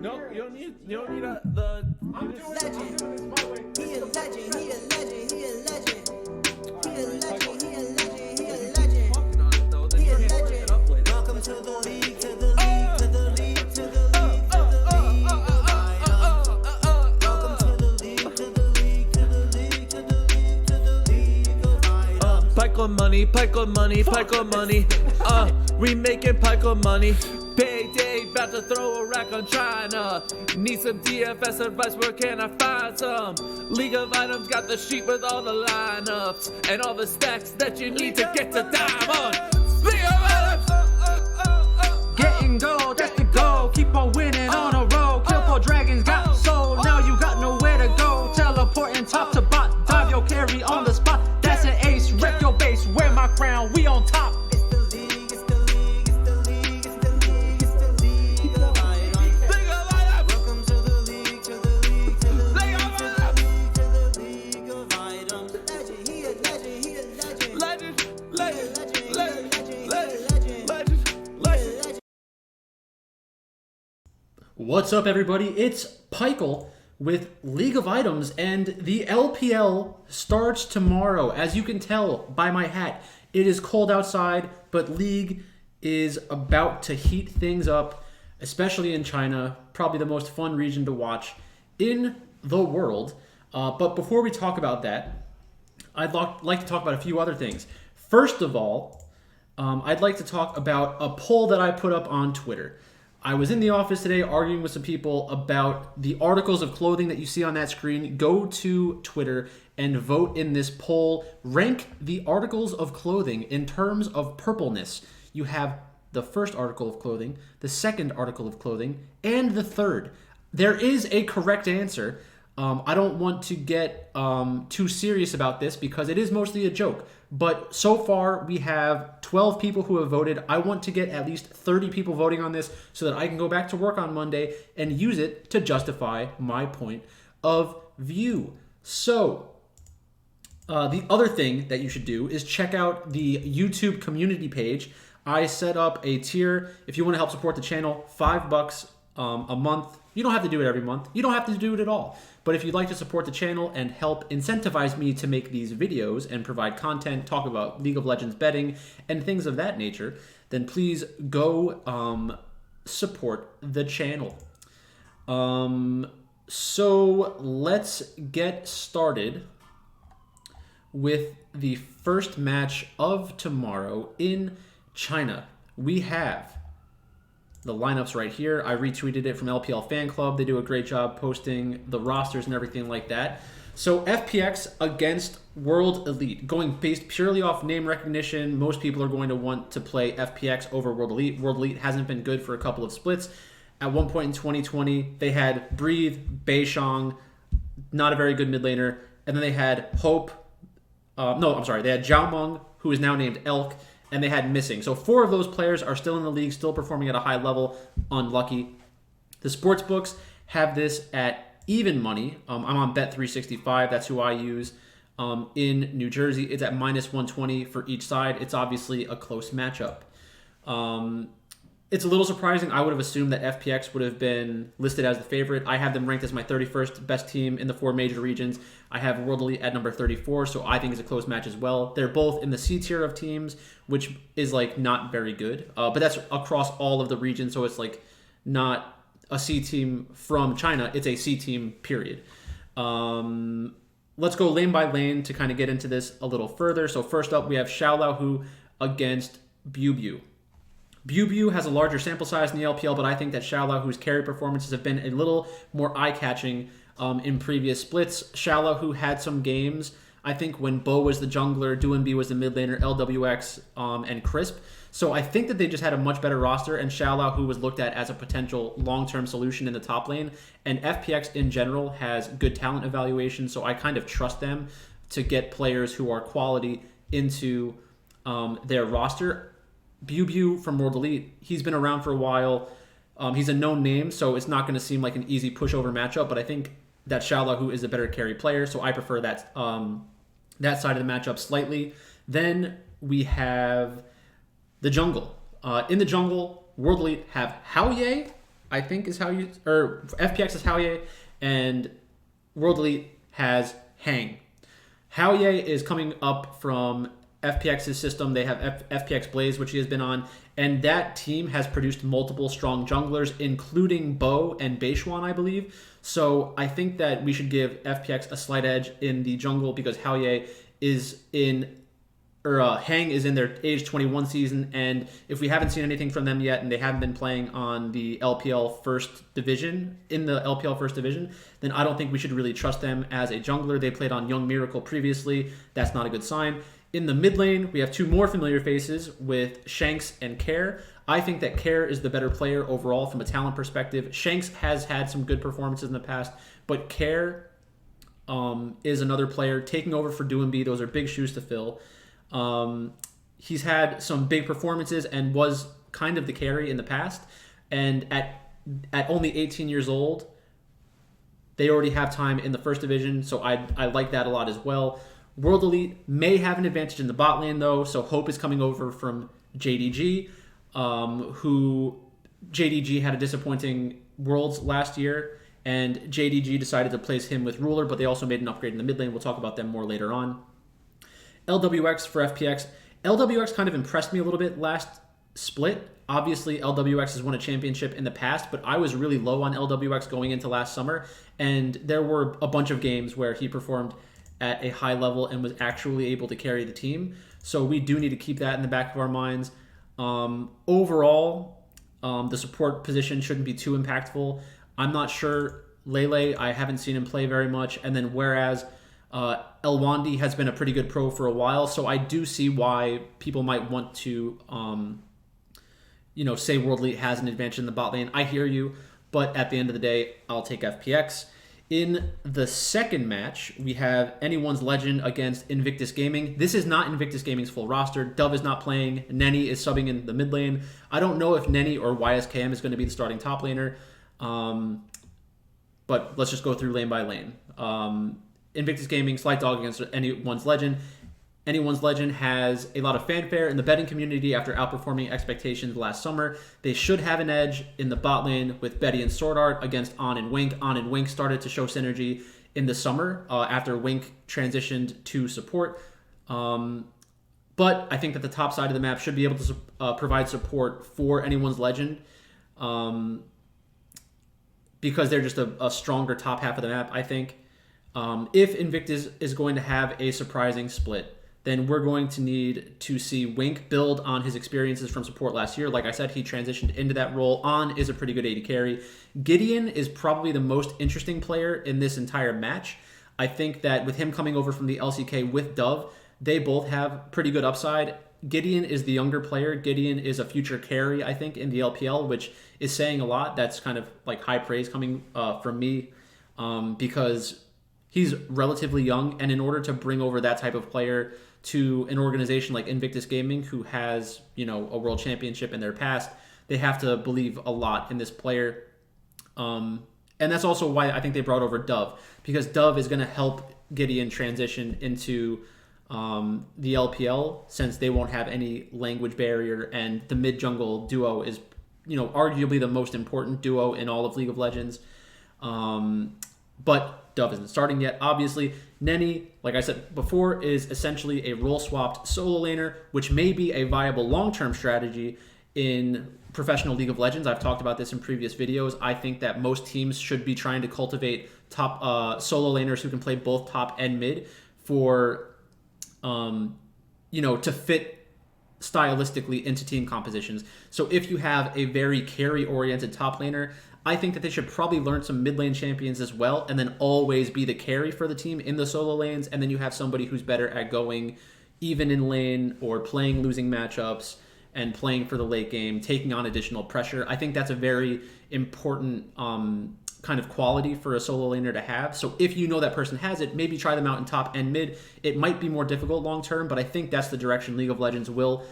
No, you don't need the. I'm doing this my way. He a legend, he a legend, he a legend. He a legend, he a legend, he a legend. Talking on it though, then He you a can't work legend. it up later. Welcome to the league, to the league, to the league, to the league, to the league of items. Welcome to the league, to the league, to the league, to the league, to the league of items. Pike on money, pike on money, pike on money. We making pike on money. Payday, about to throw a rack on China. Need some DFS advice, where can I find some? League of Items got the sheet with all the lineups and all the stacks that you need to get to diamond. League of Items! Getting gold, that's the goal. Keep on winning on a roll. Kill 4 dragons, got soul. Now you got nowhere to go. Teleporting top to bot. Dive your carry on the spot. That's an ace. Wreck your base. Wear my crown. We on top. It's the league, it's the league, it's the league, it's the league, it's the league of items. League of Items! Welcome to the league, to the league, to the league, to the league, to the league of items. Legend, he a legend, he a legend. Legend, legend, legend, Legend, legend, legend, legend. What's up, everybody? It's Pikel with League of Items, and the LPL starts tomorrow. As you can tell by my hat, it is cold outside, but League is about to heat things up, especially in China, probably the most fun region to watch in the world. But before we talk about that, I'd like to talk about a few other things. First of all, I'd like to talk about a poll that I put up on Twitter. I was in the office today arguing with some people about the articles of clothing that you see on that screen. Go to Twitter and vote in this poll. Rank the articles of clothing in terms of purpleness. You have the first article of clothing, the second article of clothing, and the third. There is a correct answer. I don't want to get too serious about this because it is mostly a joke. But so far, we have 12 people who have voted. I want to get at least 30 people voting on this so that I can go back to work on Monday and use it to justify my point of view. So, the other thing that you should do is check out the YouTube community page. I set up a tier if you want to help support the channel, $5 a month. You don't have to do it every month. You don't have to do it at all. But if you'd like to support the channel and help incentivize me to make these videos and provide content, talk about League of Legends betting and things of that nature, then please go support the channel. So let's get started with the first match of tomorrow in China. We have the lineups right here. I retweeted it from LPL Fan Club. They do a great job posting the rosters and everything like that. So FPX against World Elite. Going based purely off name recognition, most people are going to want to play FPX over World Elite. World Elite hasn't been good for a couple of splits. At one point in 2020, they had Breathe, Beishang, not a very good mid laner. And then they had Hope. They had Zhao Meng, who is now named Elk. And they had Missing. So 4 of those players are still in the league, still performing at a high level. Unlucky. The sports books have this at even money. I'm on Bet365. That's who I use. In New Jersey, it's at -120 for each side. It's obviously a close matchup. It's a little surprising. I would have assumed that FPX would have been listed as the favorite. I have them ranked as my 31st best team in the 4 major regions. I have World Elite at number 34, so I think it's a close match as well. They're both in the C tier of teams, which is like not very good. But that's across all of the regions, so it's like not a C team from China. It's a C team, period. Let's go lane by lane to kind of get into this a little further. So first up, we have Xiaolahu against Bubu. Bubu has a larger sample size in the LPL, but I think that Xiaolahu's carry performances have been a little more eye-catching in previous splits. Xiaolahu had some games, I think, when Bo was the jungler, Duanbi was the mid laner, LWX, and Crisp. So I think that they just had a much better roster, and Xiaolahu was looked at as a potential long-term solution in the top lane. And FPX in general has good talent evaluation, so I kind of trust them to get players who are quality into their roster. Bubu from World Elite, he's been around for a while. He's a known name, so it's not going to seem like an easy pushover matchup, but I think that Xiaolahu is a better carry player, so I prefer that side of the matchup slightly. Then we have the jungle. In the jungle, World Elite have Hao Ye, I think is how you, or FPX is Haoye, and World Elite has Hang. Haoye is coming up from FPX's system. They have FPX Blaze, which he has been on, and that team has produced multiple strong junglers, including Bo and Beishuan, I believe. So I think that we should give FPX a slight edge in the jungle because Haoye is in, or Hang is in their age 21 season, and if we haven't seen anything from them yet, and they haven't been playing on the LPL First Division, then I don't think we should really trust them as a jungler. They played on Young Miracle previously. That's not a good sign. In the mid lane, we have two more familiar faces with Shanks and Care. I think that Care is the better player overall from a talent perspective. Shanks has had some good performances in the past, but Care is another player taking over for Doumbé. Those are big shoes to fill. He's had some big performances and was kind of the carry in the past. And at only 18 years old, they already have time in the first division, so I like that a lot as well. World Elite may have an advantage in the bot lane, though, so Hope is coming over from JDG, who JDG had a disappointing Worlds last year, and JDG decided to place him with Ruler, but they also made an upgrade in the mid lane. We'll talk about them more later on. LWX for FPX. LWX kind of impressed me a little bit last split. Obviously, LWX has won a championship in the past, but I was really low on LWX going into last summer, and there were a bunch of games where he performed at a high level and was actually able to carry the team. So we do need to keep that in the back of our minds. Overall, the support position shouldn't be too impactful. I'm not sure. Lele, I haven't seen him play very much. And then whereas Elwandi has been a pretty good pro for a while, so I do see why people might want to, say World Elite has an advantage in the bot lane. I hear you, but at the end of the day, I'll take FPX. In the second match, we have Anyone's Legend against Invictus Gaming. This is not Invictus Gaming's full roster. Dove is not playing. Nenny is subbing in the mid lane. I don't know if Nenny or YSKM is going to be the starting top laner, but let's just go through lane by lane. Invictus Gaming, slight dog against Anyone's Legend. Anyone's Legend has a lot of fanfare in the betting community after outperforming expectations last summer. They should have an edge in the bot lane with Betty and Sword Art against On and Wink. On and Wink started to show synergy in the summer after Wink transitioned to support. But I think that the top side of the map should be able to provide support for Anyone's Legend because they're just a stronger top half of the map, I think. If Invictus is going to have a surprising split, then we're going to need to see Wink build on his experiences from support last year. Like I said, he transitioned into that role. On is a pretty good AD carry. Gideon is probably the most interesting player in this entire match. I think that with him coming over from the LCK with Dove, they both have pretty good upside. Gideon is the younger player. Gideon is a future carry, I think, in the LPL, which is saying a lot. That's kind of like high praise coming from me because he's relatively young, and in order to bring over that type of player to an organization like Invictus Gaming, who has, a world championship in their past, they have to believe a lot in this player. And that's also why I think they brought over Dove, because Dove is going to help Gideon transition into the LPL, since they won't have any language barrier, and the mid-jungle duo is, arguably the most important duo in all of League of Legends. But Dove isn't starting yet, obviously. Nenny, like I said before, is essentially a role-swapped solo laner, which may be a viable long-term strategy in professional League of Legends. I've talked about this in previous videos. I think that most teams should be trying to cultivate top solo laners who can play both top and mid for, to fit stylistically into team compositions. So if you have a very carry-oriented top laner, I think that they should probably learn some mid lane champions as well, and then always be the carry for the team in the solo lanes, and then you have somebody who's better at going even in lane or playing losing matchups and playing for the late game, taking on additional pressure. I think that's a very important kind of quality for a solo laner to have. So if you know that person has it, maybe try them out in top and mid. It might be more difficult long term, but I think that's the direction League of Legends will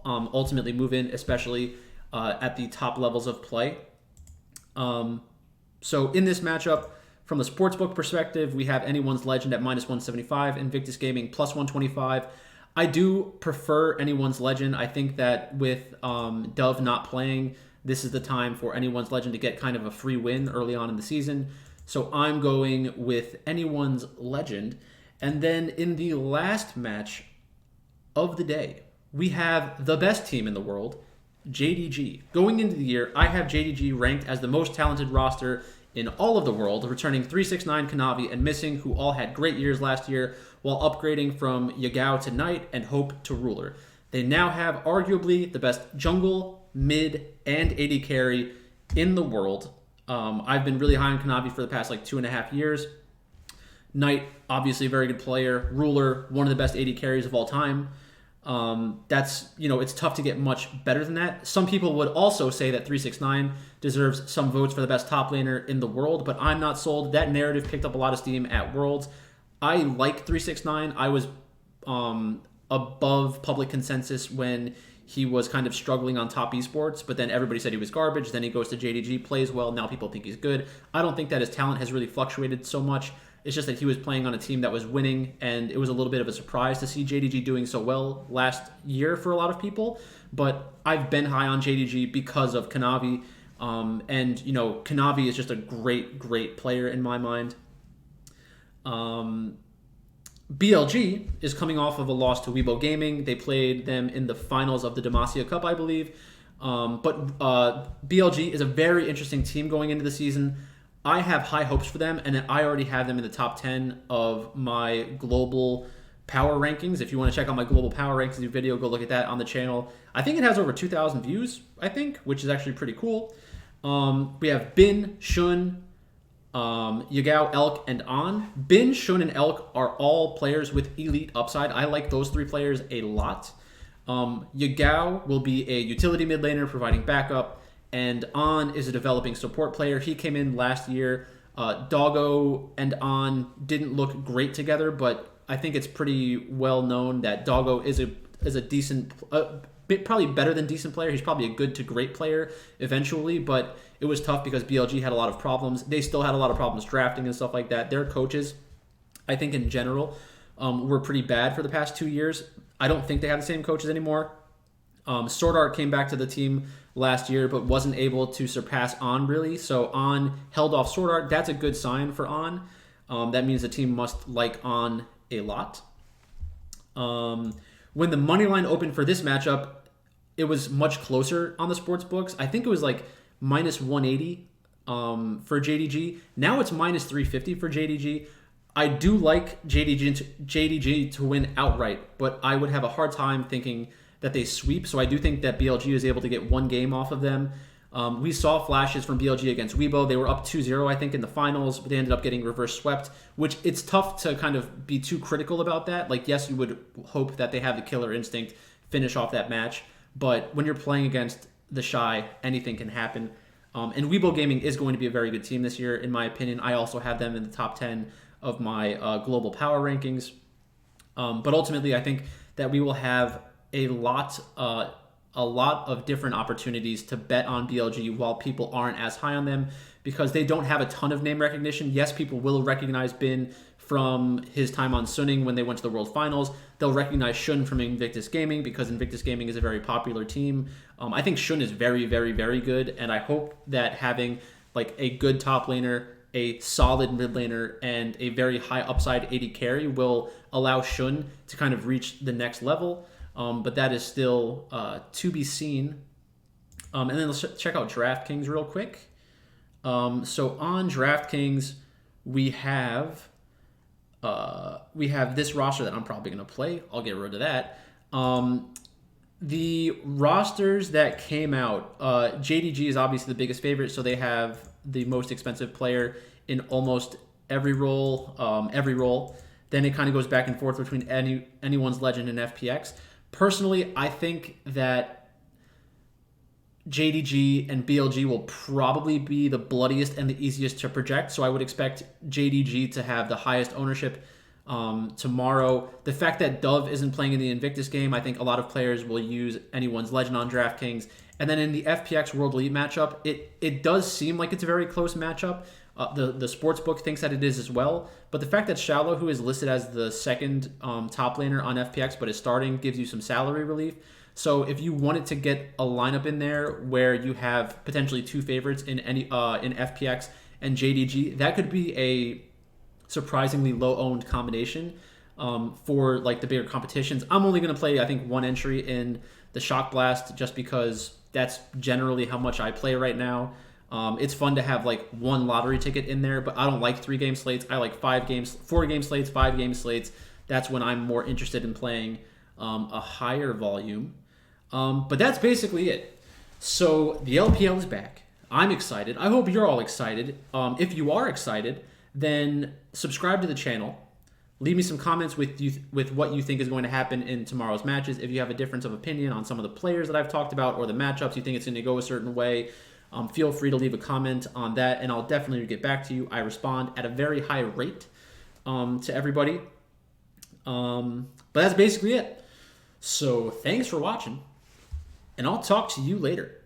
ultimately move in, especially at the top levels of play. So in this matchup, from the sportsbook perspective, we have Anyone's Legend at -175, Invictus Gaming +125. I do prefer Anyone's Legend. I think that with Dove not playing, this is the time for Anyone's Legend to get kind of a free win early on in the season. So I'm going with Anyone's Legend. And then in the last match of the day, we have the best team in the world, JDG. Going into the year, I have JDG ranked as the most talented roster in all of the world, returning 369, Kanavi, and Missing, who all had great years last year, while upgrading from Yagao to Knight and Hope to Ruler. They now have arguably the best jungle, mid, and AD carry in the world. I've been really high on Kanavi for the past 2.5 years. Knight, obviously a very good player. Ruler, one of the best AD carries of all time. It's tough to get much better than that. Some people would also say that 369 deserves some votes for the best top laner in the world, but I'm not sold. That narrative picked up a lot of steam at Worlds. I like 369. I was above public consensus when he was kind of struggling on top esports, but then everybody said he was garbage. Then he goes to JDG, plays well. Now people think he's good. I don't think that his talent has really fluctuated so much. It's just that he was playing on a team that was winning, and it was a little bit of a surprise to see JDG doing so well last year for a lot of people. But I've been high on JDG because of Kanavi, Kanavi is just a great, great player in my mind. BLG is coming off of a loss to Weibo Gaming. They played them in the finals of the Demacia Cup, I believe. But BLG is a very interesting team going into the season. I have high hopes for them, and I already have them in the top 10 of my global power rankings. If you want to check out my global power rankings video, go look at that on the channel. I think it has over 2,000 views, which is actually pretty cool. We have Bin, Shun, Yagao, Elk, and An. Bin, Shun, and Elk are all players with elite upside. I like those three players a lot. Yagao will be a utility mid laner providing backup, and An is a developing support player. He came in last year. Doggo and An didn't look great together, but I think it's pretty well known that Doggo is a decent, probably better than decent player. He's probably a good to great player eventually, but it was tough because BLG had a lot of problems. They still had a lot of problems drafting and stuff like that. Their coaches, I think in general, were pretty bad for the past 2 years. I don't think they have the same coaches anymore. Sword Art came back to the team last year, but wasn't able to surpass An really. So An held off Sword Art. That's a good sign for An. That means the team must like An a lot. When the money line opened for this matchup, it was much closer on the sports books. I think it was minus 180 for JDG. Now it's minus 350 for JDG. I do like JDG to win outright, but I would have a hard time thinking that they sweep. So I do think that BLG is able to get one game off of them. We saw flashes from BLG against Weibo. They were up 2-0, I think, in the finals, but they ended up getting reverse swept, which it's tough to kind of be too critical about that. Yes, you would hope that they have the killer instinct, finish off that match, but when you're playing against the Shy, anything can happen. And Weibo Gaming is going to be a very good team this year, in my opinion. I also have them in the top 10 of my global power rankings. But ultimately, I think that we will have a lot of different opportunities to bet on BLG while people aren't as high on them because they don't have a ton of name recognition. Yes, people will recognize Bin from his time on Suning when they went to the World Finals. They'll recognize Shun from Invictus Gaming because Invictus Gaming is a very popular team. I think Shun is very, very, very good, and I hope that having a good top laner, a solid mid laner, and a very high upside AD carry will allow Shun to kind of reach the next level. But that is still to be seen. And then let's check out DraftKings real quick. So on DraftKings, we have this roster that I'm probably going to play. I'll get rid of that. The rosters that came out, JDG is obviously the biggest favorite, so they have the most expensive player in almost every role. Then it kind of goes back and forth between Anyone's Legend and FPX. Personally, I think that JDG and BLG will probably be the bloodiest and the easiest to project, so I would expect JDG to have the highest ownership tomorrow. The fact that Dove isn't playing in the Invictus game, I think a lot of players will use Anyone's Legend on DraftKings. And then in the FPX World Elite matchup, it does seem like it's a very close matchup. The sportsbook thinks that it is as well. But the fact that Shallow, who is listed as the second top laner on FPX but is starting, gives you some salary relief. So if you wanted to get a lineup in there where you have potentially two favorites in any in FPX and JDG, that could be a surprisingly low owned combination for like the bigger competitions. I'm only going to play, I think, one entry in the Shock Blast just because that's generally how much I play right now. It's fun to have like one lottery ticket in there, but I don't like 3-game slates. I like 4-game slates, 5-game slates. That's when I'm more interested in playing a higher volume. But that's basically it. So the LPL is back. I'm excited. I hope you're all excited. If you are excited, then subscribe to the channel. Leave me some comments with what you think is going to happen in tomorrow's matches. If you have a difference of opinion on some of the players that I've talked about or the matchups, you think it's going to go a certain way, feel free to leave a comment on that, and I'll definitely get back to you. I respond at a very high rate to everybody. But that's basically it. So thanks for watching, and I'll talk to you later.